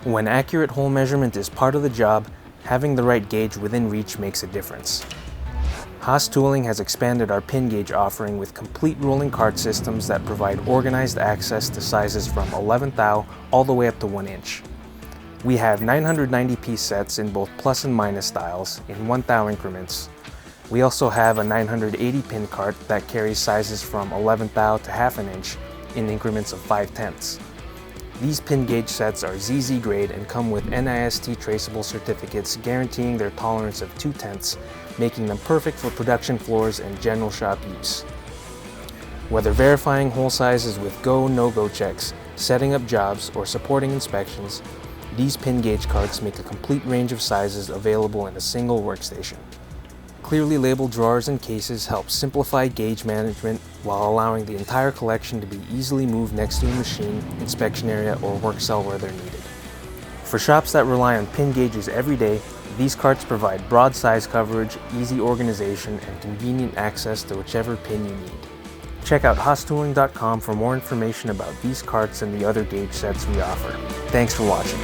When accurate hole measurement is part of the job, having the right gauge within reach makes a difference. Haas Tooling has expanded our pin gauge offering with complete rolling cart systems that provide organized access to sizes from 11th thou all the way up to 1 inch. We have 990-piece sets in both plus and minus styles in 1 thou increments. We also have a 980-pin cart that carries sizes from 11th thou to half an inch in increments of 5/10. These pin gauge sets are ZZ grade and come with NIST traceable certificates guaranteeing their tolerance of 2/10, making them perfect for production floors and general shop use. Whether verifying hole sizes with go, no-go checks, setting up jobs, or supporting inspections, these pin gauge carts make a complete range of sizes available in a single workstation. Clearly labeled drawers and cases help simplify gauge management while allowing the entire collection to be easily moved next to a machine, inspection area, or work cell where they're needed. For shops that rely on pin gauges every day, these carts provide broad size coverage, easy organization, and convenient access to whichever pin you need. Check out haastooling.com for more information about these carts and the other gauge sets we offer. Thanks for watching.